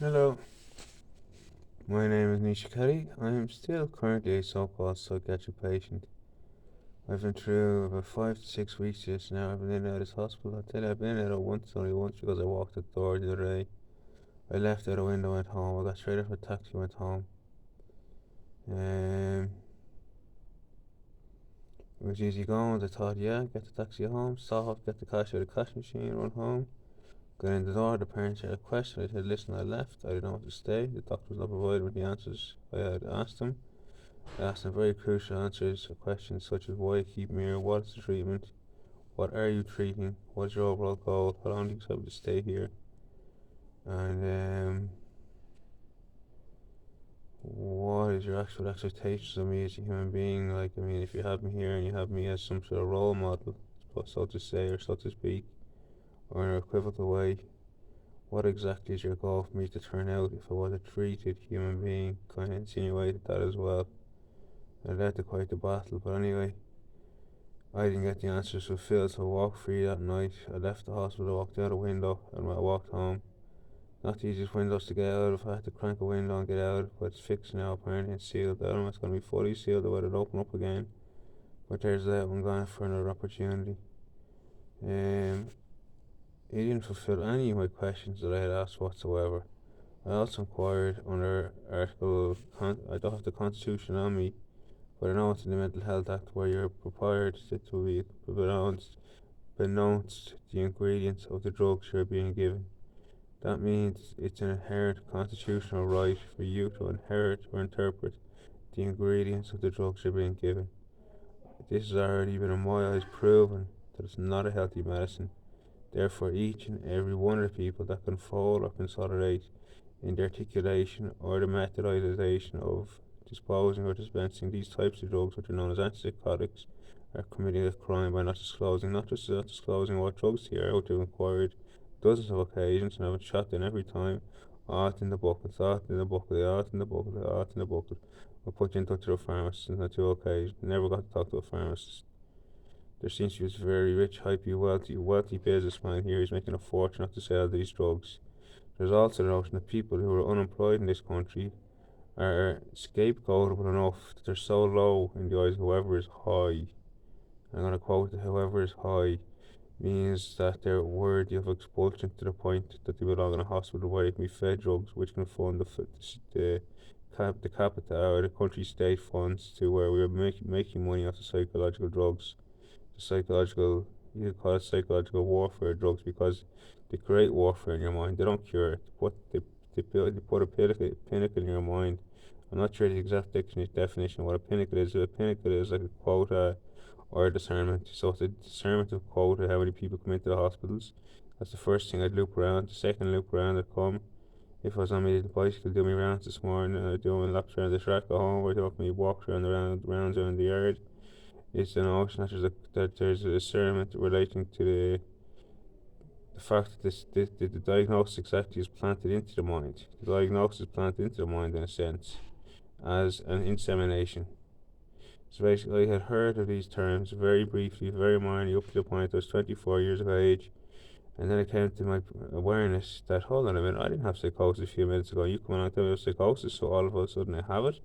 Hello, my name is Nisha Kelly. I am still currently a so-called psychiatric patient. I've been through about 5 to 6 weeks just now. I've been in and out of this hospital. I tell you, I've been in and out only once because I walked the door the other day. I left out a window, went home. I got straight off a taxi, went home. Um, it was easy going. I thought, yeah, get the taxi home, stop, get the cash out of the cash machine, run home. Got in the door, the parents had a question. I said, listen, I left. I didn't want to stay. The doctor was not provided with the answers I had asked him. I asked them very crucial answers to questions such as why keep me here, what is the treatment, what are you treating, what is your overall goal, how long do you expect to stay here, and what is your actual expectations of me as a human being. Like, I mean, if you have me here and you have me as some sort of role model, so to say, or so to speak, or in an equivocal way, what exactly is your goal for me to turn out if I was a treated human being? Kind of insinuated that as well. I led to quite the battle, but anyway, I didn't get the answers fulfilled, so I walked free that night. I left the hospital, walked out a window, and I walked home. Not the easiest windows to get out of. I had to crank a window and get out, but it's fixed now. Apparently, it's sealed. I don't know if it's going to be fully sealed or whether it'll open up again. But there's that. I'm going for another opportunity. He didn't fulfill any of my questions that I had asked whatsoever. I also inquired under Article. I don't have the Constitution on me, but I know it's in the Mental Health Act where you're required to be announced the ingredients of the drugs you're being given. That means it's an inherent constitutional right for you to inherit or interpret the ingredients of the drugs you're being given. This has already been in my eyes proven that it's not a healthy medicine. Therefore, each and every one of the people that can fall or consolidate in the articulation or the methodization of disposing or dispensing these types of drugs, which are known as antipsychotics, are committing a crime by not disclosing, not just not disclosing what drugs they are, which have inquired dozens of occasions and have been shot in every time. Art in the bucket, art in the bucket, art in the bucket, art in the bucket. We'll put you in touch with a pharmacist on 2 occasions. Never got to talk to a pharmacist. There seems to be this very rich, hypey, wealthy businessman here. He's making a fortune off the sale of these drugs. There's also the notion that people who are unemployed in this country are scapegoatable enough that they're so low in the eyes of whoever is high. I'm going to quote that whoever is high means that they're worthy of expulsion to the point that they belong in a hospital where they can be fed drugs which can fund the capita or the country state funds to where we're making money off the psychological drugs, the psychological, you could call it psychological warfare drugs, because they create warfare in your mind. They don't cure it, but they put a pinnacle in your mind. I'm not sure the exact definition of what a pinnacle is. A pinnacle is like a quota or a discernment. So it's a discernment of quota, how many people come into the hospitals. That's the first thing I'd loop around. The second loop around I'd come. If I was on my little bicycle doing my rounds this morning, I'd do my laps around the track at home, or do my walks around the rounds around the yard. It's the notion that there's a discernment relating to the fact that the diagnosis exactly is planted into the mind. The diagnosis is planted into the mind in a sense as an insemination. So basically, I had heard of these terms very briefly, very minorly, up to the point I was 24 years of age, and then it came to my awareness that, hold on a minute, I didn't have psychosis a few minutes ago. You come on and tell me I have psychosis, so all of a sudden I have it.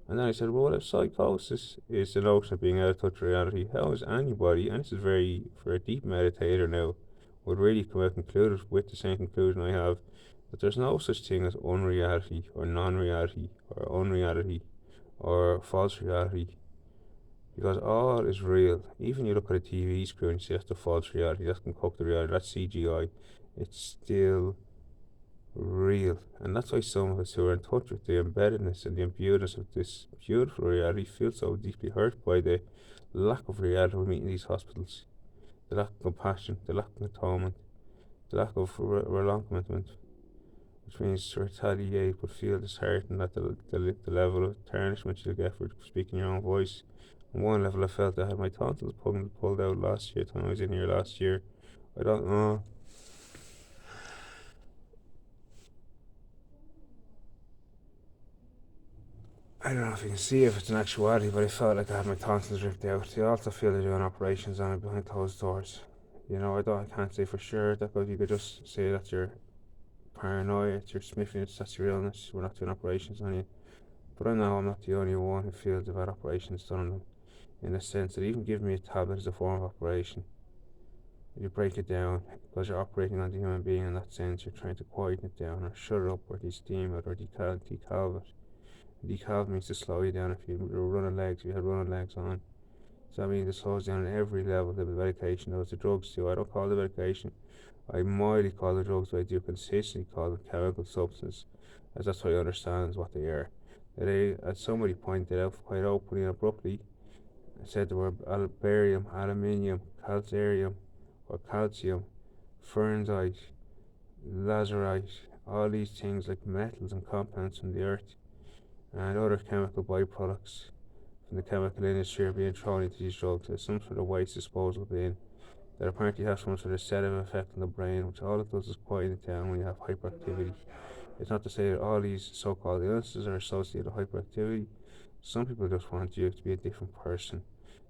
And then I said, well, if psychosis is the notion of being out of touch with reality, how is anybody, and this is very, for a deep meditator now, would really come out concluded with the same conclusion I have, that there's no such thing as unreality, or non-reality, or unreality, or false reality, because all is real. Even you look at a TV screen and see that's the false reality, that's concocted reality, that's CGI, it's still real. And that's why some of us who are in touch with the embeddedness and the imbuedness of this beautiful reality feel so deeply hurt by the lack of reality we meet in these hospitals, the lack of compassion, the lack of atonement, the lack of relinquishment, which means to retaliate but feel disheartened at the level of tarnishment you'll get for speaking your own voice. On one level, I felt I had my tonsils pulled out last year, time I was in here last year. I don't know. I don't know if you can see if it's an actuality, but I felt like I had my tonsils ripped out. They also feel they're doing operations on it behind closed doors. I can't say for sure that, because you could just say that's your paranoia, it's your smithiness, that's your illness, we're not doing operations on you. But I know I'm not the only one who feels they've had operations done on them, in the sense that even giving me a tablet is a form of operation. If you break it down, because you're operating on the human being in that sense, you're trying to quieten it down, or shut it up, or de-steam it, or decalve it. Decalve means to slow you down if you were running legs, if you had running legs on. So that means it slows down at every level. The medication does, the drugs too. I don't call the medication, I mildly call the drugs, but I do consistently call them chemical substances, as that's what I understand is what they are. They, as somebody pointed out quite openly and abruptly, said the word barium, aluminium, calcium, or calcium, fernzite, lazurite, all these things like metals and compounds from the earth and other chemical byproducts from the chemical industry are being thrown into these drugs as some sort of waste disposal bin that apparently have some sort of sedative effect on the brain, which all it does is quieten it down when you have hyperactivity. It's not to say that all these so-called illnesses are associated with hyperactivity. Some people just want you to be a different person.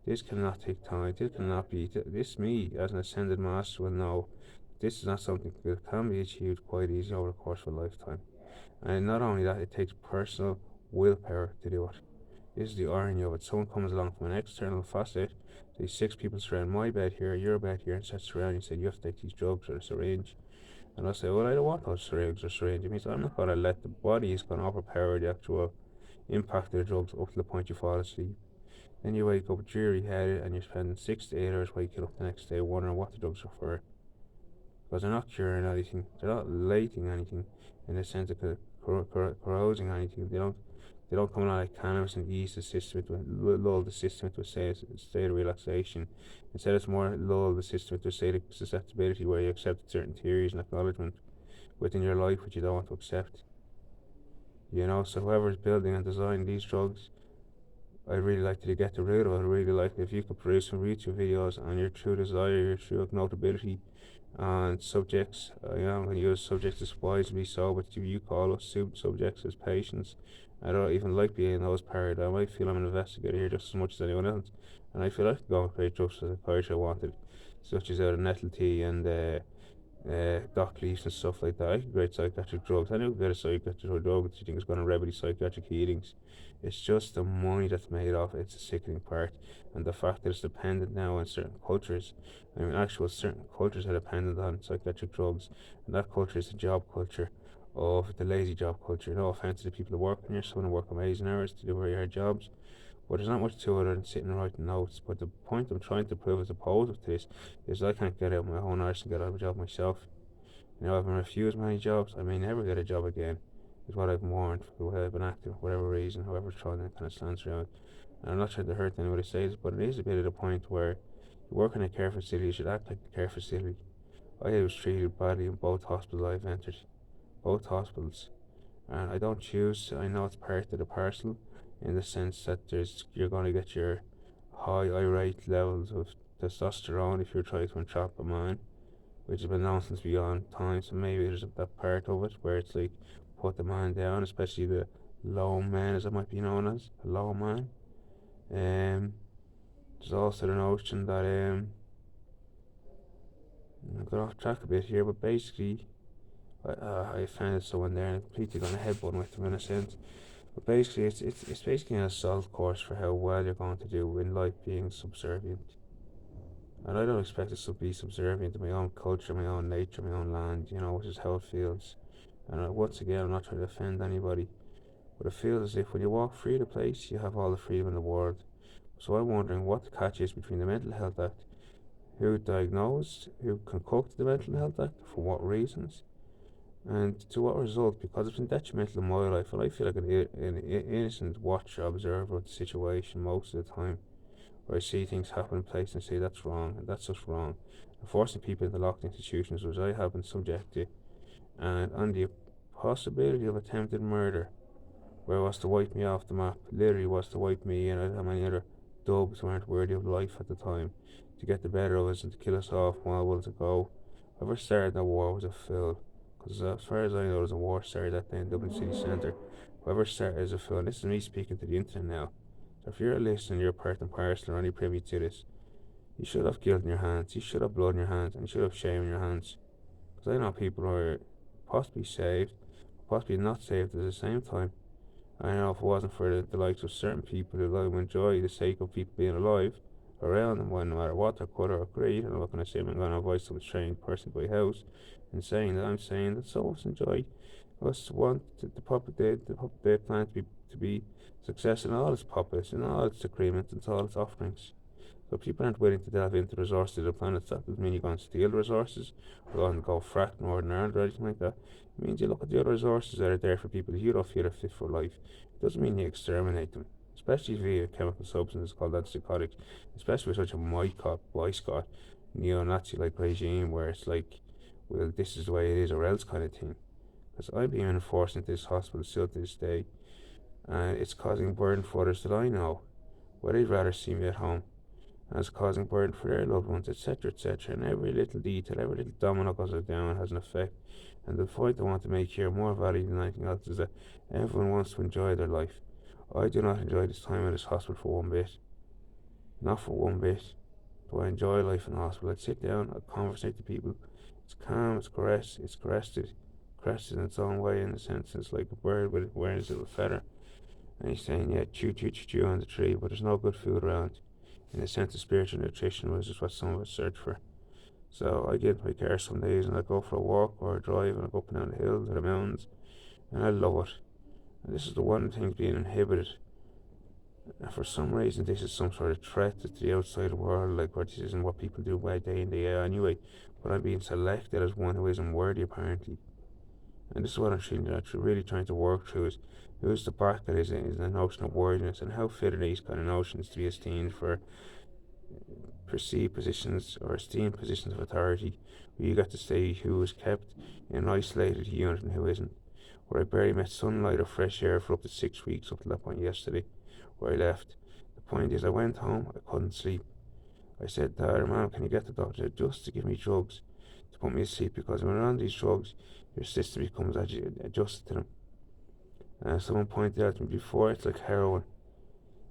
This cannot take time. This cannot be. This me, as an ascended master, will know this is not something that can be achieved quite easily over the course of a lifetime. And not only that, it takes personal willpower to do it. This is the irony of it. Someone comes along from an external facet, say 6 people surround my bed here, your bed here, and starts around and say you have to take these drugs or a syringe. And I'll say, well, I don't want those drugs or syringe. It means I'm not going to let the body is going to overpower the actual impact of the drugs up to the point you fall asleep. Then you wake up dreary headed and you're spending 6 to 8 hours waking up the next day wondering what the drugs are for. Because they're not curing anything, they're not lating anything in the sense of corrosing anything. They don't come along like cannabis and ease the system lull the system into a state of relaxation. Instead, it's more lull the system into a state of susceptibility where you accept certain theories and acknowledgement within your life which you don't want to accept. So whoever's building and designing these drugs, I'd really like to get rid of it. I'd really like if you could produce some YouTube videos on your true desire, your true notability on subjects. I'm going to use subjects as wisely so, but you call us subjects as patients. I don't even like being in those paradigms. I feel I'm an investigator here just as much as anyone else, and I feel I could go and create drugs as a psychiatrist I wanted, such as out of nettle tea and dock leaves and stuff like that. I could create psychiatric drugs. I know get a psychiatric drug that you think is going to remedy psychiatric healings. It's just the money that's made off it. It's a sickening part, and the fact that it's dependent now on certain cultures. Certain cultures are dependent on psychiatric drugs, and that culture is the job culture of the lazy job culture. No offense to the people who work in here, some work amazing hours to do very hard jobs, but there's not much to it other than sitting and writing notes. But the point I'm trying to prove as opposed to this is I can't get out my own arse and get out of a job myself. I've been refused many jobs. I may never get a job again, is what I've warned for the way I've been acting, for whatever reason, however trying to kind of stance around. And I'm not trying to hurt anybody says, but it is a bit at a point where you work in a care facility, you should act like a care facility. I was treated badly in both hospitals I've entered, both hospitals, and I don't choose. I know it's part of the parcel, in the sense that you're going to get your high irate levels of testosterone if you're trying to entrap a man, which has been known since beyond time. So maybe there's that part of it where it's like put the man down, especially the low man, as it might be known as, a low man. There's also the notion that I got off track a bit here, but basically I offended someone there and I'm completely going to headbutt with them in a sense. But basically it's basically an assault course for how well you're going to do in life being subservient. And I don't expect us to be subservient to my own culture, my own nature, my own land, which is how it feels. And once again, I'm not trying to offend anybody, but it feels as if when you walk free of the place, you have all the freedom in the world. So I'm wondering what the catch is between the Mental Health Act, who diagnosed, who concocted the Mental Health Act, for what reasons, and to what result, because it's been detrimental in my life, and I feel like an innocent watcher, observer of the situation most of the time, where I see things happen in place and say that's wrong, and that's just wrong, and forcing people into locked institutions, which I have been subject to, and on the possibility of attempted murder, where it was to wipe me off the map, literally was to wipe me and how many other dubs who weren't worthy of life at the time, to get the better of us and to kill us off while willing to go. Whoever started that war was a fool, because as far as I know, there was a war started that day in Dublin City Centre. Whoever started is a fool, and this is me speaking to the internet now. So if you're listening, you're part and parcel or any privy to this, you should have guilt in your hands, you should have blood in your hands, and you should have shame in your hands. Because I know people who are possibly saved, possibly not saved at the same time. I know if it wasn't for the likes of certain people who like enjoy the sake of people being alive around them, no matter what their colour or creed, I'm not going to say I'm going to avoid some strange person by house and saying that. I'm saying that some of us enjoy us want the puppet day plan to be success in all its puppets, in all its agreements, and all its offerings. So if people aren't willing to delve into the resources of the planet, that doesn't mean you're going to steal resources or going to go frack Northern Ireland or anything like that. It means you look at the other resources that are there for people that you don't feel are fit for life. It doesn't mean you exterminate them, especially via chemical substances called antipsychotics, especially with such a boycott, neo-Nazi like regime where it's like, well, this is the way it is or else kind of thing. Because I'm being enforced into this hospital still to this day, and it's causing burden for others that I know, where they'd rather see me at home, and it's causing burden for their loved ones, etc., etc. And every little detail, every little domino goes down has an effect. And the point I want to make here, more valid than anything else, is that everyone wants to enjoy their life. I do not enjoy this time in this hospital for one bit. Not for one bit. Do I enjoy life in the hospital? I'd sit down, I'd conversate to people. It's calm, it's crested in its own way, in a sense. It's like a bird wearing his little feather. And he's saying, yeah, chew, chew, chew, chew on the tree, but there's no good food around. In a sense of spiritual nutrition, which is what some of us search for. So I get in my car some days and I go for a walk or a drive and I go up and down the hills or the mountains, and I love it. And this is the one thing being inhibited. And for some reason, this is some sort of threat to the outside world, like what this isn't what people do by day in day out anyway. But I'm being selected as one who isn't worthy, apparently. And this is what I'm really trying to work through is who's the back that is the notion of worthiness, and how fit are these kind of notions to be esteemed for perceived positions or esteemed positions of authority, where you got to say who is kept in an isolated unit and who isn't. Where I barely met sunlight or fresh air for up to 6 weeks up to that point yesterday, where I left. The point is, I went home, I couldn't sleep. I said, Dad, Mom, can you get the doctor just to give me drugs to put me to sleep? Because when you're on these drugs, your system becomes adjusted to them. And someone pointed out to me before, it's like heroin.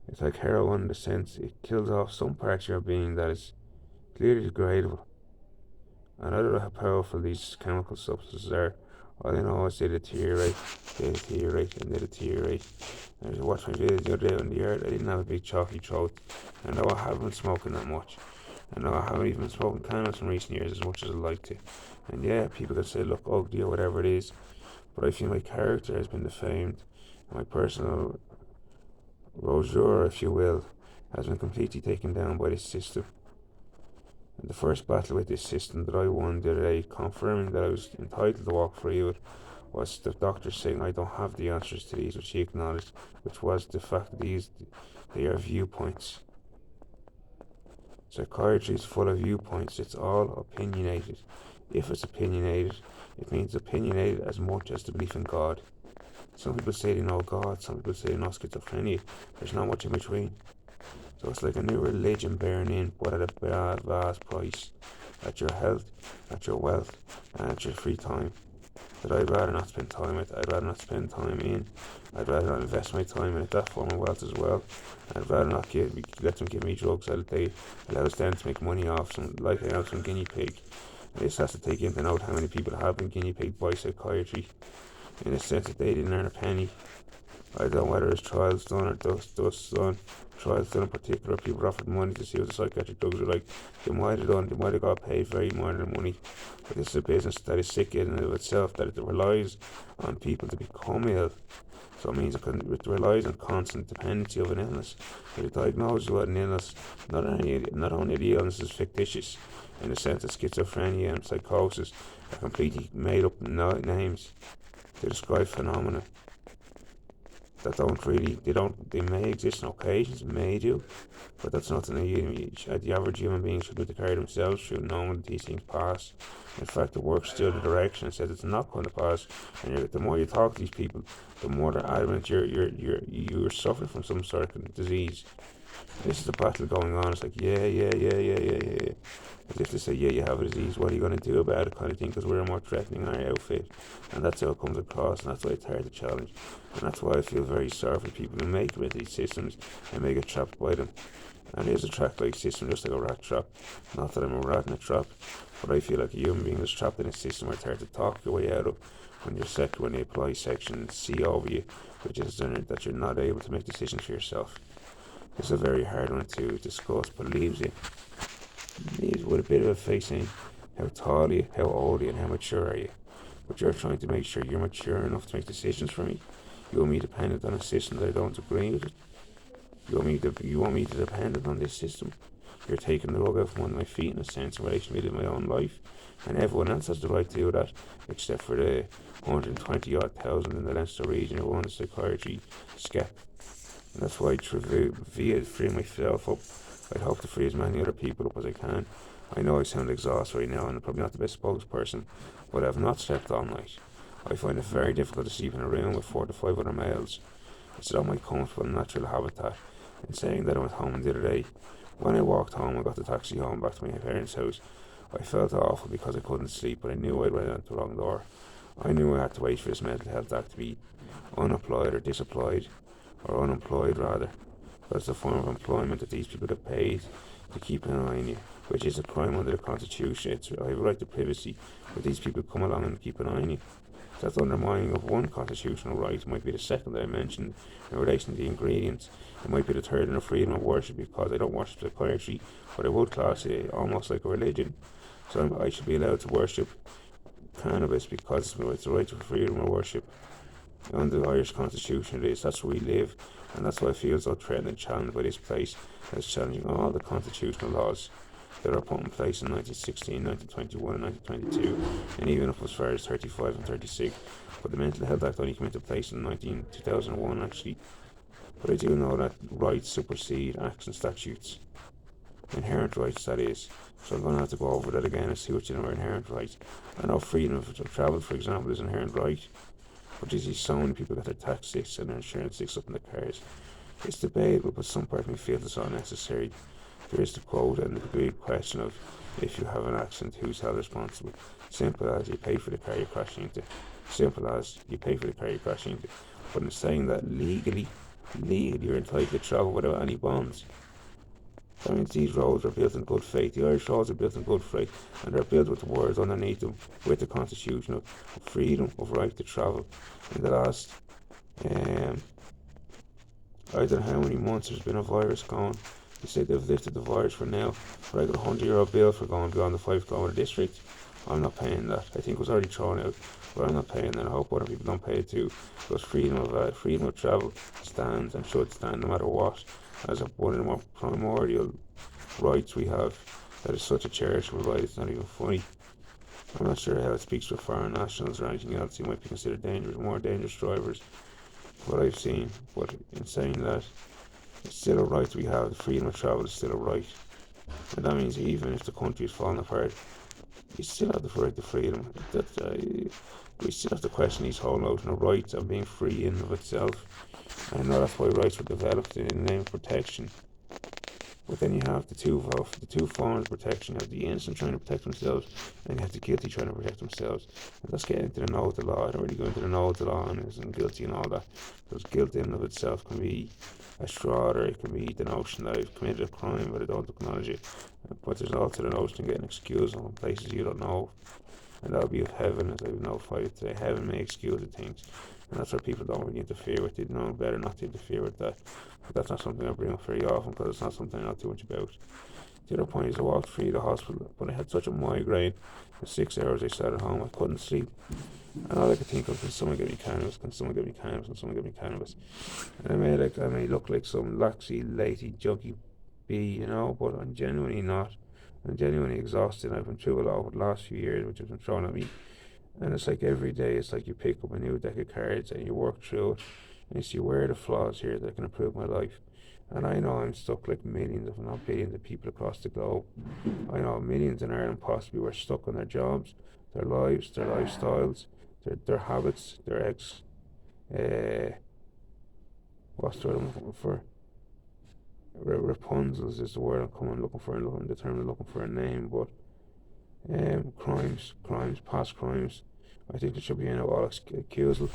It's like heroin in the sense it kills off some parts of your being that is clearly degradable. And I don't know how powerful these chemical substances are. All I know is they deteriorate, and they deteriorate. And I watched my video the other day on the yard, I didn't have a big chalky throat. I know I haven't been smoking that much. I know I haven't even been smoking cannabis in recent years as much as I'd like to. And yeah, people can say look ugly or whatever it is, but I feel my character has been defamed. My personal rosure, if you will, has been completely taken down by this system. And the first battle with this system that I won the other day, confirming that I was entitled to walk free with, was the doctor saying I don't have the answers to these, which he acknowledged, which was the fact that they are viewpoints. Psychiatry is full of viewpoints. It's all opinionated. If it's opinionated, it means opinionated as much as the belief in God. Some people say they know God, some people say they know schizophrenia. There's not much in between. So it's like a new religion bearing in, but at a vast price. At your health, at your wealth, and at your free time. That I'd rather not spend time with. I'd rather not spend time in. I'd rather not invest my time in that form of wealth as well. I'd rather not let them give me drugs that they allows them to make money off some guinea pig. And this has to take into note how many people have been guinea pigged by psychiatry, in the sense that they didn't earn a penny. I don't know whether there's trials done or dust done. Trials done in particular, people offered money to see what the psychiatric drugs are like. They might have got paid very more than money. But this is a business that is sick in and of itself, that it relies on people to become ill. So it means it relies on constant dependency of an illness. If you diagnose you with an illness, not only the illness is fictitious, in the sense that schizophrenia and psychosis are completely made up names to describe phenomena that they may exist on occasions, but that's nothing that the average human being should be to carry themselves through, knowing that these things pass. In fact, it works still the direction and says it's not going to pass. And the more you talk to these people, the more they're adamant you're suffering from some sort of disease. This is the battle going on. It's like, yeah. As if to say, yeah, you have a disease, what are you going to do about it, kind of thing, because we're more threatening in our outfit. And that's how it comes across, and that's why it's hard to challenge. And that's why I feel very sorry for people who make with these systems and may get trapped by them. And it is a trap-like system, just like a rat trap. Not that I'm a rat in a trap, but I feel like a human being is trapped in a system where it's hard to talk your way out of when they apply Section C over you, which is that you're not able to make decisions for yourself. It's a very hard one to discuss, but leaves you with a bit of a face saying, how tall are you, how old are you, and how mature are you? But you're trying to make sure you're mature enough to make decisions for me. You want me dependent on a system that I don't agree with. You want me to depend on this system. You're taking the rug out from under my feet in a sense in relation to my own life. And everyone else has the right to do that, except for the 120 odd thousand in the Leinster region who want a psychiatry skep. And that's why via freeing myself up, I'd hope to free as many other people up as I can. I know I sound exhausted right now and I'm probably not the best spokesperson, but I've not slept all night. I find it very difficult to sleep in a room with 4 to 5 other males. It's not my comfortable and natural habitat. In saying that, I went home the other day. When I walked home, I got the taxi home back to my parents' house. I felt awful because I couldn't sleep, but I knew I'd went out the wrong door. I knew I had to wait for this mental health act to be unapplied or disapplied, or unemployed rather. But it's a form of employment that these people get paid to keep an eye on you, which is a crime under the Constitution. I have a right to privacy, but these people come along and keep an eye on you. That's undermining of one constitutional right. It might be the second that I mentioned in relation to the ingredients. It might be the third in the freedom of worship, because I don't worship psychiatry, but I would class it almost like a religion. So I should be allowed to worship cannabis because it's the right to freedom of worship. Under the Irish Constitution it is. That's where we live, and that's why I feel so threatened and challenged by this place that's challenging all the constitutional laws that are put in place in 1916, 1921 and 1922, and even up as far as 35 and 36. But the Mental Health Act only came into place in 2001 actually. But I do know that rights supersede acts and statutes. Inherent rights, that is. So I'm going to have to go over that again and see what you know are inherent rights. I know freedom of travel, for example, is an inherent right. But you see so many people got their tax sticks and their insurance sticks up in the cars. It's debatable, but some part of me feels it's unnecessary. There is the quote and the big question of, if you have an accident, who's held responsible? Simple as, you pay for the car you're crashing into. Simple as, you pay for the car you're crashing into. But in saying that legally you're entitled to travel without any bonds. That means these roads are built in good faith. The Irish roads are built in good faith, and they're built with the words underneath them, with the Constitution of freedom of right to travel. In the last, I don't know how many months there's been a virus going. They say they've lifted the virus for now, but I got a €100 bill for going beyond the 5 kilometre district. I'm not paying that. I think it was already thrown out, but I'm not paying that. I hope other people don't pay it too, because freedom of travel stands and should stand no matter what, as one of the more primordial rights we have. That is such a cherishable right, it's not even funny. I'm not sure how it speaks for foreign nationals or anything else who might be considered more dangerous drivers, what I've seen. But in saying that, it's still a right we have. Freedom of travel is still a right, and that means even if the country is falling apart, you still have the right to freedom. We still have to question these whole notion of rights and being free in and of itself. I know that's why rights were developed in the name of protection. But then you have the two forms of protection. You have the innocent trying to protect themselves, and you have the guilty trying to protect themselves. And let's get into the know of the law. I don't really go into the know of the law and isn't guilty and all that, because guilt in and of itself can be a straw, or it can be the notion that I've committed a crime but I don't acknowledge it. But there's also the notion of getting excused on places you don't know, and that'll be of heaven, as I've notified today. Heaven may excuse the things, and that's why people don't really interfere with it. No, better not to interfere with that. But that's not something I bring up very often, because it's not something I know too much about. The other point is, I walked free the hospital, but I had such a migraine. For 6 hours I sat at home, I couldn't sleep. And all I could think of, can someone get me cannabis? Can someone get me cannabis? Can someone get me cannabis? And I may look like some laxy, lazy, junky bee, but I'm genuinely not. I'm genuinely exhausted. I've been through a lot over the last few years, which has been thrown at me. And it's like every day, it's like you pick up a new deck of cards and you work through it, and you see where are the flaws here that can improve my life. And I know I'm stuck like millions, if not billions, of people across the globe. I know millions in Ireland possibly were stuck on their jobs, their lives, their lifestyles, their habits, their what's the word I'm looking for? Rapunzel's is the word I'm coming looking for, and I'm determined looking for a name, but past crimes. I think there should be an all accusal.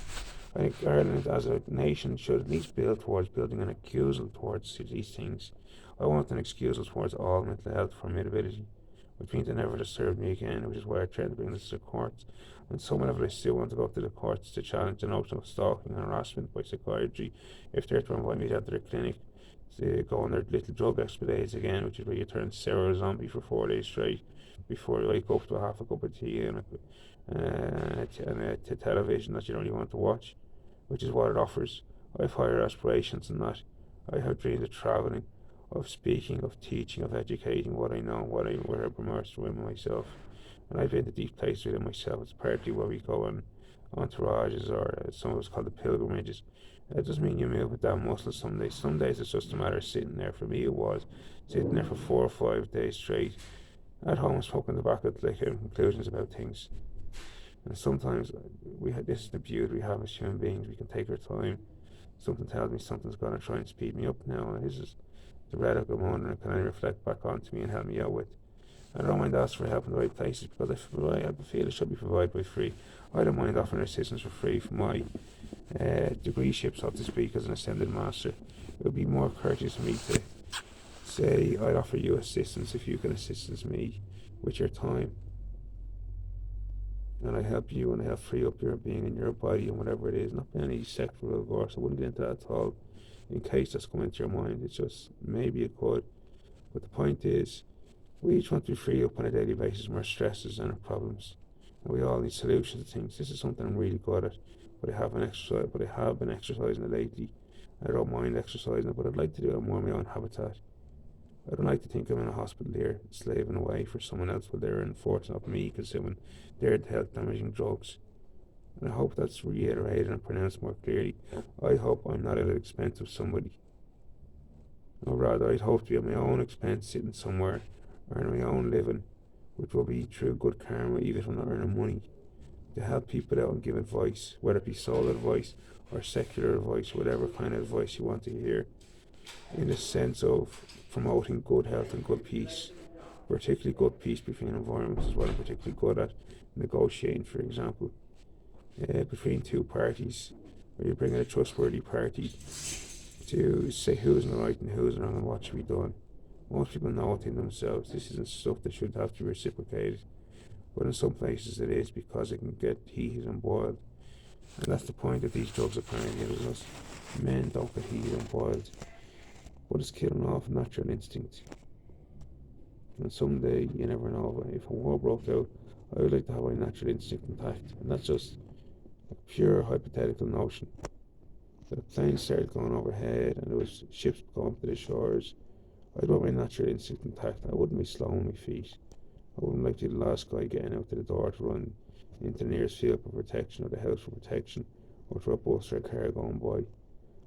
I think Ireland as a nation should at least build towards building an accusal towards these things. I want an excusal towards all mental health formidability, which means they never disturb me again, which is why I try to bring this to courts. And some of I still want to go to the courts to challenge the notion of stalking and harassment by psychiatry if they're to invite me to their clinic to go on their little drug escapades again, which is where you turn Sarah zombie for 4 days straight before you wake up to half a cup of tea and a television that you don't even want to watch, which is what it offers. I have higher aspirations than that. I have dreams of travelling, of speaking, of teaching, of educating what I know, what I where I've immersed within myself. And I've been to deep places within myself. It's partly where we go on entourages, or some of us call the pilgrimages. It doesn't mean you move with that muscle some days. Some days it's just a matter of sitting there. For me, it was sitting there for 4 or 5 days straight at home, smoking tobacco, making conclusions about things. And sometimes this is the beauty we have as human beings. We can take our time. Something tells me something's going to try and speed me up now, and this is the radical moment, and can I reflect back onto me and help me out with. I don't mind asking for help in the right places, because I feel it should be provided by free. I don't mind offering assistance for free for my degree ship, so to speak, as an ascended master. It would be more courteous for me to say I'd offer you assistance if you can assist me with your time, and I help you and I help free up your being and your body and whatever it is. Not by any sexual course, I wouldn't get into that at all in case that's come into your mind. It's just maybe it could, but the point is we each want to be free up on a daily basis from our stresses and our problems, and we all need solutions to things. This is something I'm really good at, but I have been exercising it lately. I don't mind exercising it, but I'd like to do it more in my own habitat. I don't like to think I'm in a hospital here, slaving away for someone else while they're enforcing up me, consuming their health damaging drugs. And I hope that's reiterated and pronounced more clearly. I hope I'm not at the expense of somebody. Or rather, I'd hope to be at my own expense, sitting somewhere, earning my own living, which will be through good karma, even if I'm not earning money, to help people out and give advice, whether it be soul advice or secular advice, whatever kind of advice you want to hear, in the sense of promoting good health and good peace, particularly good peace between environments is what I'm particularly good at. Negotiating, for example, between two parties, where you bring in a trustworthy party to say who's in the right and who's wrong and what should be done. Most people know it in themselves. This isn't stuff that should have to be reciprocated, but in some places it is, because it can get heated and boiled. And that's the point of these drugs, apparently, because men don't get heated and boiled, but it's killing off natural instinct. And someday, you never know, if a war broke out, I would like to have my natural instinct intact. And that's just a pure hypothetical notion. That if planes started going overhead and there was ships going to the shores, I'd want my natural instinct intact. I wouldn't be slow on my feet. I wouldn't like to be the last guy getting out to the door to run into the nearest field for protection, or the house for protection, or to a bus or a car going by.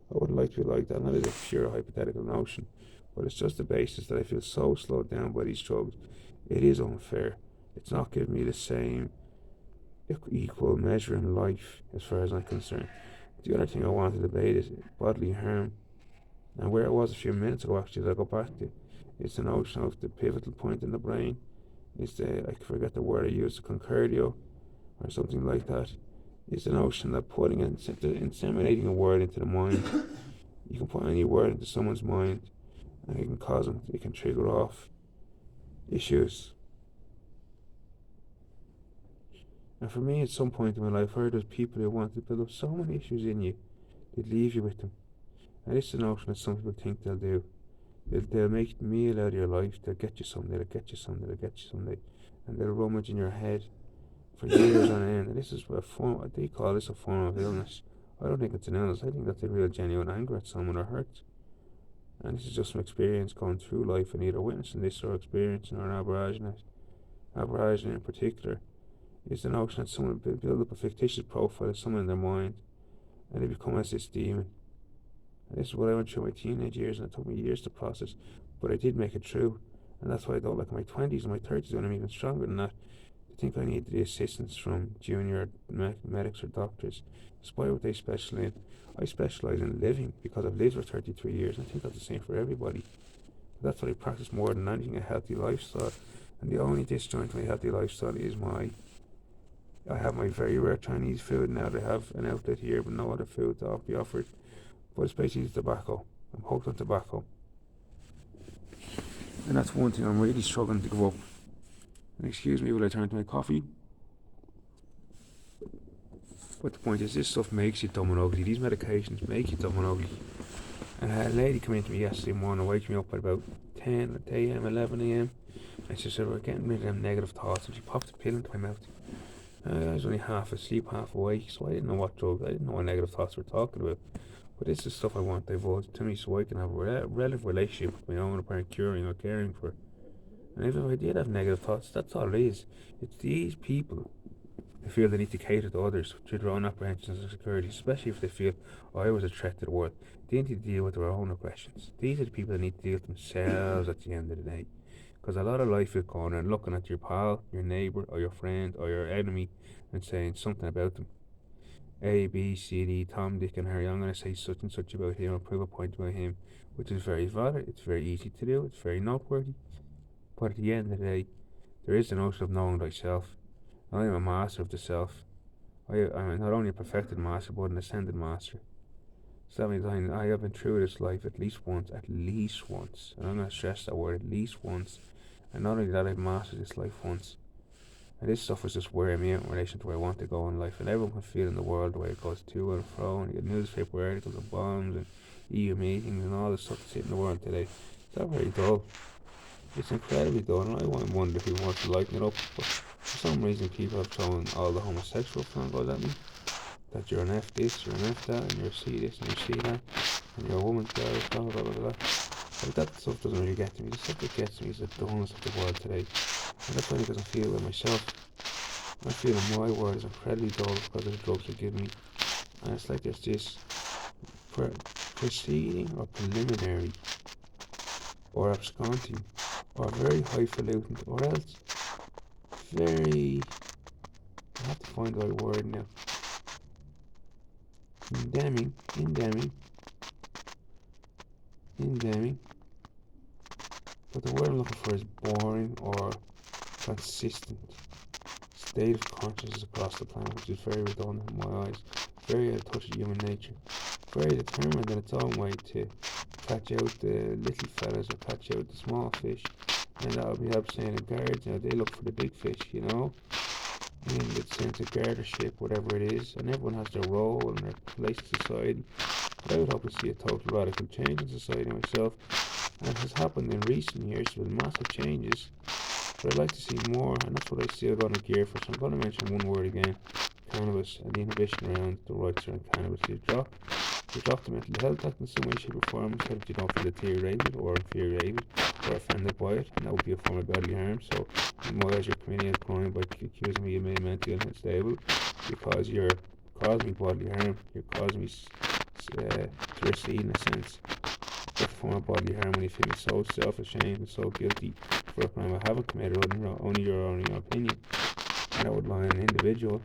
I wouldn't like to be like that, and that is a pure hypothetical notion, but it's just the basis that I feel so slowed down by these drugs. It is unfair. It's not giving me the same equal measure in life, as far as I'm concerned. The other thing I want to debate is bodily harm, and where I was a few minutes ago, actually, that I go back to, it's the notion of the pivotal point in the brain. It's I forget the word I used, concordio, or something like that. It's the notion that inseminating a word into the mind, you can put any word into someone's mind, and it can trigger off issues. And for me, at some point in my life, I heard there's people who want to build up so many issues in you, they'd leave you with them. And it's the notion that some people think they'll do. They'll make a meal out of your life, they'll get you someday, and they'll rummage in your head for years on end. And this is they call this a form of illness. I don't think it's an illness. I think that's a real genuine anger at someone, or hurt. And this is just from experience going through life and either witnessing this or experiencing or abrasion in particular, is the notion that someone build up a fictitious profile of someone in their mind, and they become as this demon. And this is what I went through in my teenage years, and it took me years to process, but I did make it through. And that's why I don't like my 20s and my 30s, when I'm even stronger than that, to think I need the assistance from junior medics or doctors, despite what they specialize in. I specialise in living, because I've lived for 33 years, and I think that's the same for everybody. That's what I practice more than anything, a healthy lifestyle. And the only disjoint to my healthy lifestyle is I have my very rare Chinese food now. They have an outlet here, but no other food to be offered. But it's basically tobacco. I'm hooked on tobacco. And that's one thing I'm really struggling to give up. And excuse me while I turn to my coffee. But the point is, this stuff makes you dumb and ugly. These medications make you dumb and ugly. And a lady came in to me yesterday morning, waked me up at about 10 a.m, 11 a.m. And she said, we're getting rid of them negative thoughts. And she popped a pill into my mouth. I was only half asleep, half awake, so I didn't know what drugs, I didn't know what negative thoughts we're talking about. But this is stuff I want divulged to me so I can have a relative relationship with my own apparent curing or caring for. And if I did have negative thoughts, that's all it is. It's these people who feel they need to cater to others through their own apprehensions of security, especially if they feel, I was a threat to the world. They need to deal with their own aggressions. These are the people that need to deal with themselves at the end of the day. Because a lot of life is going and looking at your pal, your neighbour, or your friend, or your enemy, and saying something about them. A, B, C, D, Tom, Dick, and Harry. I'm going to say such and such about him, or prove a point about him, which is very valid. It's very easy to do. It's very noteworthy. But at the end of the day, there is the notion of knowing thyself. I am a master of the self. I'm not only a perfected master, but an ascended master. So that means I have been through this life at least once, and I'm going to stress that word, at least once. And not only that, I've mastered this life once. And this stuff was just wearing me out in relation to where I want to go in life. And everyone can feel in the world the way it goes to and fro, and you get newspaper articles and bombs and EU meetings and all this stuff that's hitting the world today. It's not very dull. It's incredibly dull, and I wonder if people want to lighten it up. But for some reason, people have thrown all the homosexual flangos at me. That you're an F this, you're an F that, and you're a C this, and you're a C that, and you're a woman's girl, blah blah blah blah. Like that stuff doesn't really get to me. The stuff that gets to me is the dullness of the world today. And that's why, because I feel it myself. I feel that my world is incredibly dull because of the drugs they give me. And it's like there's this preceding or preliminary or absconding or very highfalutin or else very, I have to find the right word now, condemning, but the word I'm looking for is boring or consistent state of consciousness across the planet, which is very redundant in my eyes, very out of touch with human nature, very determined in its own way to catch out the little fellas or catch out the small fish, and that would be help saying the guards, they look for the big fish, in the sense of guardianship, whatever it is, and everyone has their role and their place in society. But I would hope to see a total radical change in society myself, and it has happened in recent years with massive changes. But I'd like to see more, and that's what I still got to gear for. So I'm going to mention one word again: cannabis, and the inhibition around the rights around cannabis. You drop the mental health act in some way, shape, or form, so that you don't feel deteriorated or infuriated or offended by it, and that would be a form of bodily harm. So, in my eyes, you're committing a crime by accusing me of being mentally unstable, because you're causing me bodily harm. You're causing me to recede, in a sense. It's a form of bodily harm when you feel so self-ashamed and so guilty for a crime I haven't committed, only your opinion. And that would lie on an individual.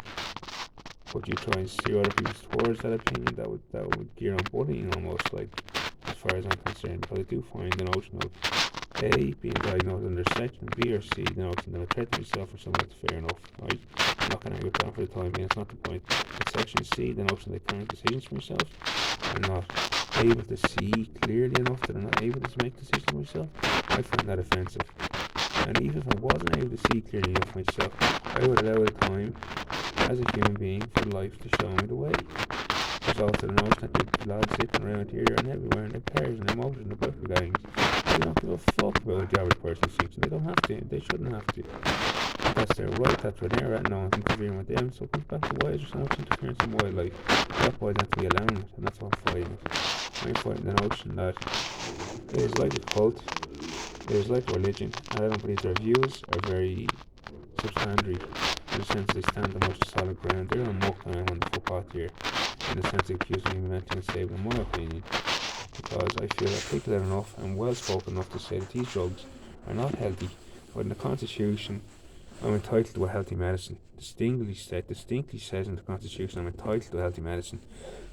But you try and steer other people towards that opinion, that would gear on bullying almost, like, as far as I'm concerned, because I do find the notion of A, being diagnosed under section, B or C, the notion that I threaten myself or something, that's fair enough, right? I'm not going to argue with that for the time being, it's not the point. But section C, the notion that I can't make decisions for myself, I'm not able to see clearly enough that I'm not able to make decisions for myself, I find that offensive. And even if I wasn't able to see clearly enough myself, I would allow the time as a human being for life to show me the way. There's also the notion that the lads sitting around here and everywhere in their cars and their motors and their bucket gangs, they don't give a fuck about what the average person thinks, and they don't have to, they shouldn't have to. But that's their right, that's where they're at, no one's interfering with them. So it comes back to, why is there so much interference in my life? That boys have to be allowing it, and that's what I'm fighting it. I'm fighting the notion that it is like a cult, it is like religion, and I don't believe their views are very substantial, in the sense they stand on much solid ground. They're a muck now on the footpath here, in the sense of accusing me mentally unstable, in my opinion, because I feel articulate enough and well spoken enough to say that these drugs are not healthy, but in the Constitution I'm entitled to a healthy medicine. Distinctly says in the Constitution I'm entitled to a healthy medicine.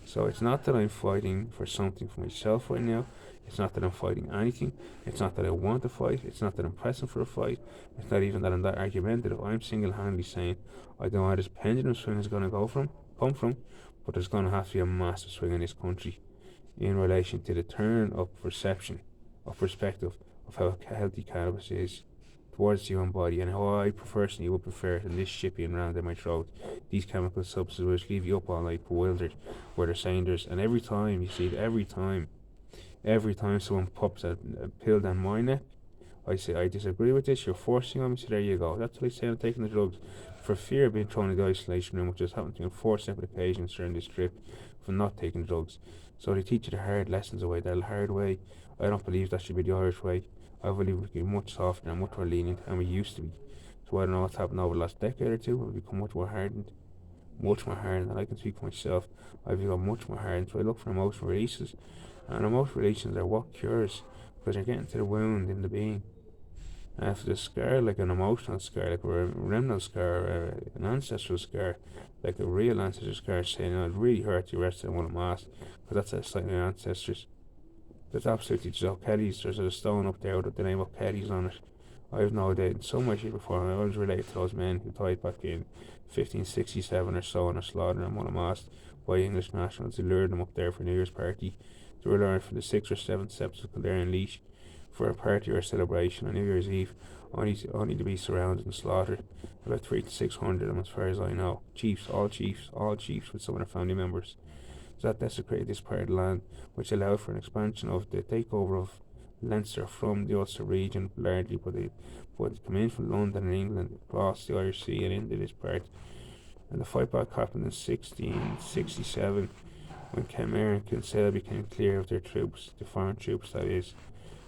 So it's not that I'm fighting for something for myself right now, It's not that I'm fighting anything. It's not that I want to fight. It's not that I'm pressing for a fight. It's not even that I'm that argumentative. I'm single-handedly saying I don't know where this pendulum swing is going to come from, but there's going to have to be a massive swing in this country in relation to the turn of perception, of perspective of how healthy cannabis is towards the human body, and how I personally would prefer it than this shit being rammed in my throat. These chemical substances which leave you up all night bewildered, where they're saying there's, and every time you see it, every time someone pops a pill down my neck, I say, I disagree with this, you're forcing on me, so there you go. That's what I say I'm taking the drugs, for fear of being thrown into the isolation room, which has happened to me on 4 separate occasions during this trip, for not taking drugs. So they teach you the hard lessons away, the hard way. I don't believe that should be the Irish way. I believe we can be much softer and much more lenient, and we used to be. So I don't know what's happened over the last decade or two, we've become much more hardened, and I can speak for myself. I've become much more hardened, so I look for emotional releases, and emotional releases are what cures, because you're getting to the wound in the being. And if it's a scar, like an emotional scar, like a remnant scar, an ancestral scar, like a real ancestral scar, saying, it really hurt you resting on a mask, because that's a sign of your ancestors. That's absolutely just Kelly's. There's a stone up there with the name of Kelly's on it. I've no doubt in so much before, and I always relate to those men who died back in 1567 or so in a slaughter in Mullaghmast by English nationals who lured them up there for New Year's party. They were learned for the 6th or 7th steps of Kildare and Laois for a party or a celebration on New Year's Eve, only to be surrounded and slaughtered. About 300 to 600 of them, as far as I know. All chiefs with some of their family members. So that desecrated this part of the land, which allowed for an expansion of the takeover of Leinster from the Ulster region, largely, but they come in from London and England, across the Irish Sea and into this part. And the fight back happened in 1667, when Kenmare and Kinsale became clear of their troops, the foreign troops that is.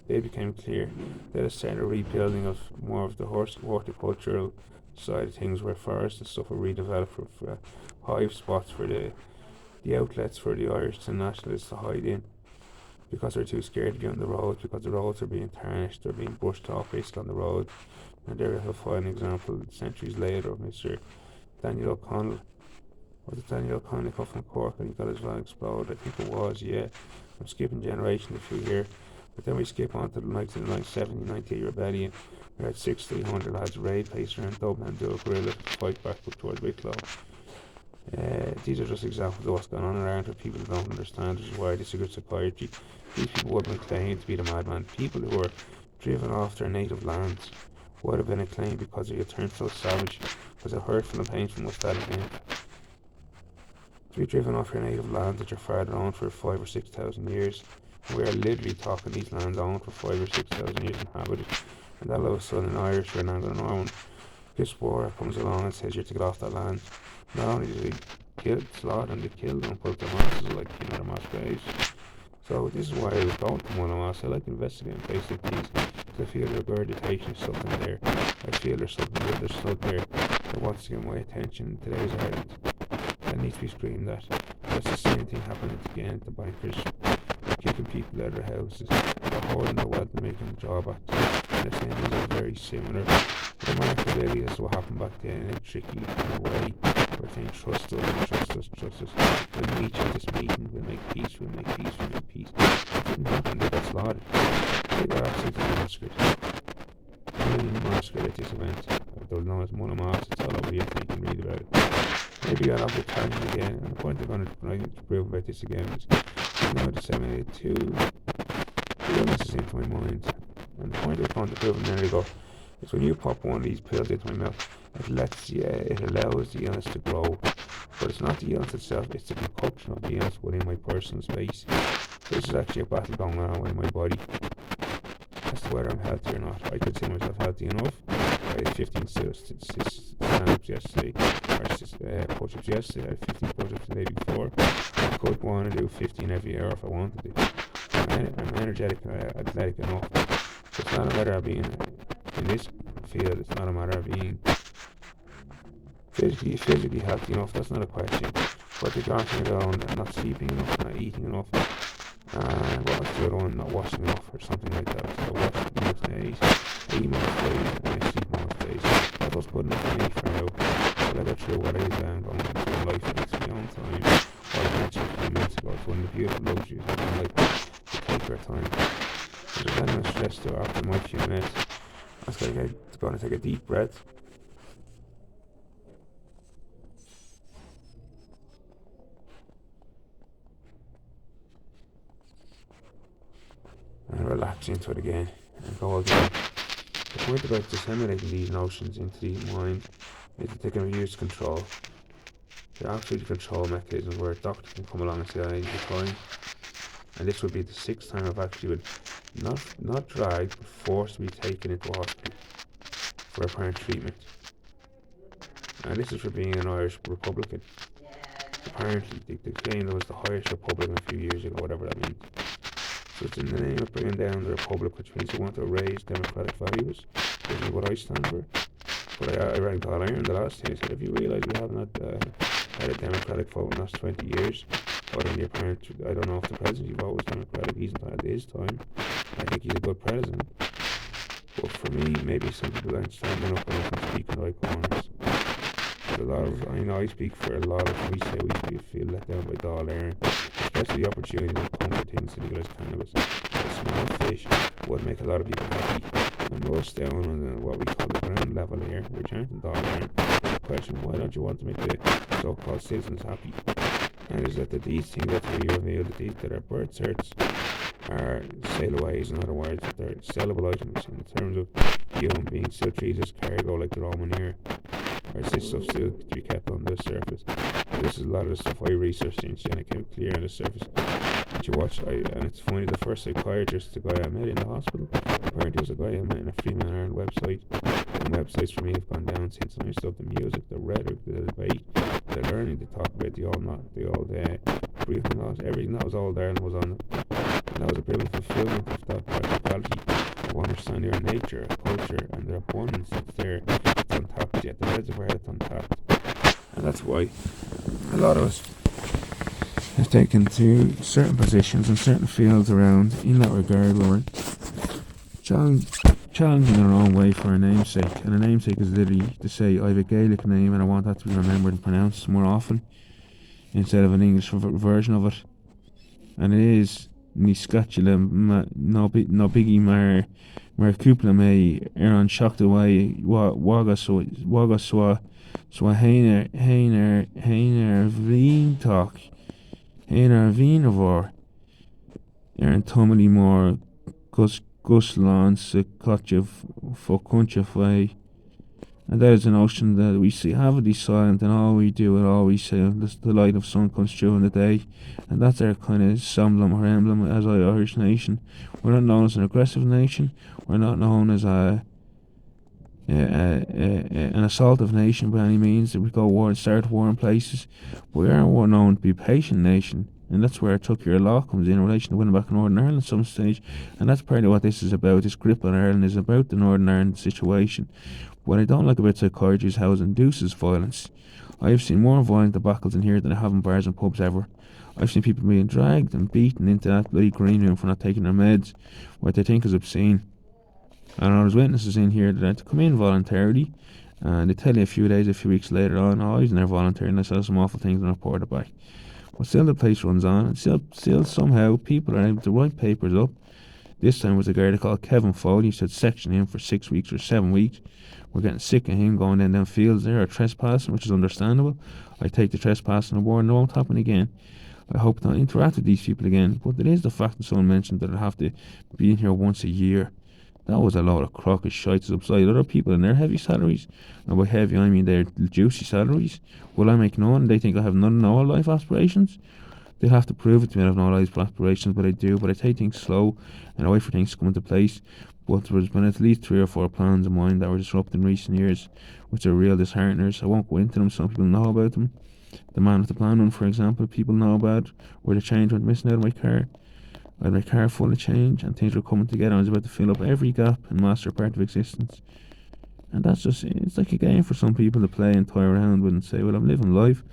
They became clear. They started a rebuilding of more of the horticultural side of things, where forests and stuff were redeveloped for hive spots for the outlets for the Irish and nationalists to hide in, because they're too scared to be on the roads, because the roads are being tarnished, they're being brushed off basically on the road. And there is a fine example centuries later of Mr. Daniel O'Connell. Was it Daniel O'Connell come from Cork and he got his van exploded? I think it was, yeah. I'm skipping generation a few here. But then we skip on to the 1970-98 rebellion. We had 1,600 lads raid place around Dublin and do a guerrilla fight back up towards Wicklow. These are just examples of what's going on around where people don't understand, which is why this is good psychiatry. These people would have been claimed to be the madman. People who were driven off their native lands would have been acclaimed because they had turned so savage, because they're hurtful and painful must that again. To be driven off your native land that your father owned for 5,000 or 6,000 years. We are literally talking these lands owned for 5,000 or 6,000 years inhabited, and all of a sudden an Irish or an Anglo-Norman explorer comes along and says you're to get off that land. Not only did they slaughter them, they killed them and put their masses like their mass graves. So this is why I was going to Mullaghmast. I like investigating places like these, because I feel the regurgitation is something there. I feel there's something good, there's stuff there that wants to get my attention in today's Ireland. That needs to be screamed at. That's the same thing happening again at the bankers. They're kicking people out of their houses, they're holding their wealth and making them drawbacks. And they're saying these are very similar. The remarkability is what happened back then in a tricky kind of way. We're saying trust us. We'll meet you at this meeting, we'll make peace. It didn't happen, they got slaughtered. They got absolutely massacred. Really massacred at this event. I don't know, it's Mullaghmast, it's all over the internet, you can read about it. Maybe I'll have the time again, and the point I'm going to prove about this again is now disseminated two illnesses into my mind. And the point I'm going to prove a minute ago is when you pop one of these pills into my mouth, it allows the illness to grow. But it's not the illness itself, it's the concoction of the illness within my personal space. So this is actually a battle going on within my body as to whether I'm healthy or not. I consider myself healthy enough. I had 15 stand-ups yesterday, or push-ups yesterday. I had 15 push-ups the day before. I could go on and do 15 every hour if I wanted to. I'm energetic and athletic enough. So it's not a matter of being in this field, it's not a matter of being physically healthy enough, that's not a question. But the dancing around and not sleeping enough, not eating enough, and what was the other one, not washing enough or something like that. So I wash most days, I eat most days, and I sleep most days. That was good enough for me for now. But I got through what I was going through in life next to my own time. What I mentioned a few minutes ago, it's one of the beautiful luxuries of my life, to take our time. rest there after my few minutes. I'm just going to take a deep breath. And relax into it again. And go again. The point about disseminating these notions into the mind is that they can be used to control. They're absolutely control mechanisms where a doctor can come along and say, I need your time. And this would be the 6th time I've actually been not dragged, but forced to be taken into hospital for apparent treatment. And this is for being an Irish Republican. Apparently, they claimed it was the highest Republican a few years ago, whatever that means. So it's in the name of bringing down the Republic, which means they want to raise democratic values, which is what I stand for. But I rang Dáil Éireann the last time and said, if you realise we haven't had a democratic vote in the last 20 years, or in the apparent, I don't know if the presidency vote was democratic, he's not at his time. I think he's a good president. But for me, maybe some people aren't standing up enough and speaking right corners. I know I speak for a lot of, we feel let down by Dáil Éireann, especially the opportunity to come to things to legalise cannabis. A small fish would make a lot of people happy. And us down on what we call the ground level here, which aren't in Dáil Éireann, the question, why don't you want to make the so-called citizens happy? And is that these things that we reveal that our birth certs are saleaways, in other words, that they're sellable items in terms of human beings still treated as cargo like the Roman era. Or is this stuff still to be kept on the surface? This is a lot of the stuff I researched and it came clear on the surface. That you watch, and it's funny, the first psychiatrist, the guy I met in the hospital, apparently was a guy I met in a Freeman Ireland website. And websites for me have gone down since. I stuff the music, the rhetoric, the debate, the learning, the talk about the old breathing laws, everything that was all there and was on it. And that was a brilliant fulfillment of that practicality of understanding their nature, culture, and their abundance that's there. It's untapped yet, the reservoir that's untapped. And that's why a lot of us have taken to certain positions and certain fields around in that regard where we're challenging in our own way for a namesake. And a namesake is literally to say, I have a Gaelic name and I want that to be remembered and pronounced more often instead of an English version of it. And it is ní scatula no biggie mar cúpla mé ar an seachta waga swa héin ar bhríontáach héin ar bhíon a bhór ar an tomaí mór gusláán sa caite fócunte fé. And that is a notion that we see heavily silent, and all we do and all we say, the light of sun comes through in the day, and that's our kind of emblem or emblem as an Irish nation. We're not known as an aggressive nation. We're not known as an assaultive nation by any means. That we go war and start war in places. But we are known to be a patient nation, and that's where Tucker Law comes in relation to winning back in Northern Ireland at some stage, and that's partly what this is about. This grip on Ireland is about the Northern Ireland situation. What I don't like about psychiatry is how it induces violence. I have seen more violent debacles in here than I have in bars and pubs ever. I've seen people being dragged and beaten into that bloody green room for not taking their meds, what they think is obscene. And there's witnesses in here that had to come in voluntarily, and they tell you a few weeks later on, oh, I was in there voluntarily and I saw some awful things and reported back. But still the place runs on, and still somehow people are able to write papers up. This time was a guy called Kevin Foley. He said section him for 6 weeks or 7 weeks. We're getting sick of him going in them fields there or trespassing, which is understandable. I take the trespassing aboard and it won't happen again. I hope not interact with these people again. But it is the fact that someone mentioned that I'd have to be in here once a year. That was a load of crock of shite upside other people in their heavy salaries. And by heavy I mean their juicy salaries. Will I make none? They think I have no life aspirations? They'll have to prove it to me I have no life aspirations, but I do. But I take things slow and I wait for things to come into place. But there's been at least 3 or 4 plans of mine that were disrupted in recent years, which are real dishearteners. I won't go into them, some people know about them. The man with the plan one, for example, people know about, where the change went missing out of my car. I had my car full of change and things were coming together. I was about to fill up every gap and master part of existence. And that's just, it's like a game for some people to play and toy around with and say, well, I'm living life.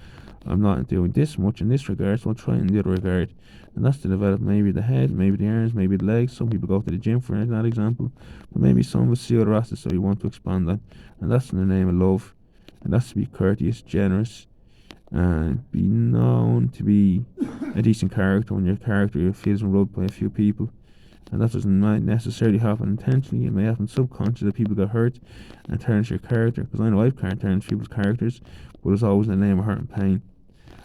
I'm not doing this much in this regard, so I'll try in the other regard. And that's to develop maybe the head, maybe the arms, maybe the legs. Some people go to the gym for that example. But maybe some will see other assets that we want to expand on. And that's in the name of love. And that's to be courteous, generous, and be known to be a decent character when your character feels rubbed by a few people. And that doesn't might necessarily happen intentionally. It may happen subconsciously that people get hurt and tarnish your character. Because I know I've tarnished people's characters, but it's always in the name of hurt and pain.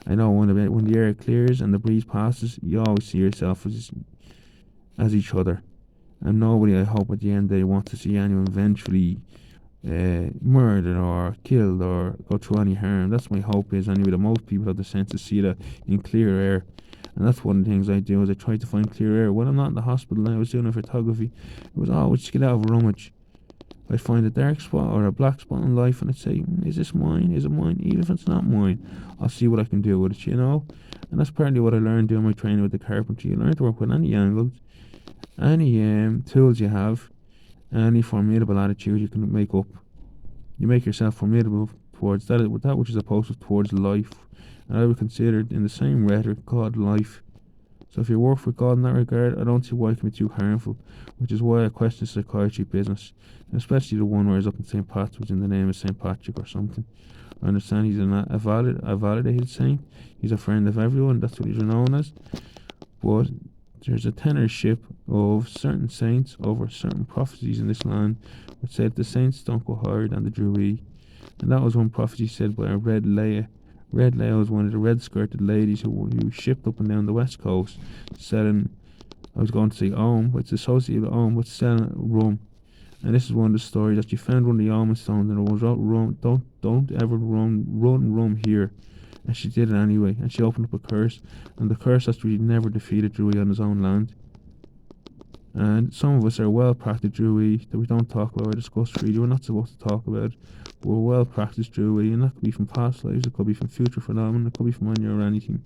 I know when the air clears and the breeze passes, you always see yourself as each other. And nobody, I hope, at the end of the day wants to see anyone eventually murdered or killed or go through any harm. That's my hope is anyway, that most people have the sense to see that in clear air. And that's one of the things I do is I try to find clear air. When I'm not in the hospital and I was doing photography, it was always to get out of a rummage. I'd find a dark spot or a black spot in life and I'd say, is this mine? Is it mine? Even if it's not mine, I'll see what I can do with it, you know? And that's partly what I learned doing my training with the carpentry. You learn to work with any angles, any tools you have, any formidable attitude you can make up. You make yourself formidable towards that which is opposed towards life. And I would consider it in the same rhetoric called life. So if you work for God in that regard, I don't see why it can be too harmful, which is why I question psychiatry business, and especially the one where he's up in St. Patrick's in the name of St. Patrick or something. I understand he's a validated saint. He's a friend of everyone. That's what he's known as. But there's a tenureship of certain saints over certain prophecies in this land which said the saints don't go higher than the Druid. And that was one prophecy said by a Red Leia. Red Leia was one of the red-skirted ladies who shipped up and down the west coast selling, I was going to say Om, but it's associated with Om, but selling rum. And this is one of the stories that you found one of the almond stones and it was rum, don't ever run rum here. And she did it anyway, and she opened up a curse, and the curse has to be never defeated Druid on his own land. And some of us are well practiced Druid that we don't talk about or discuss really. We're not supposed to talk about. We're well practiced Druid, and that could be from past lives, it could be from future phenomena, it could be from any or anything.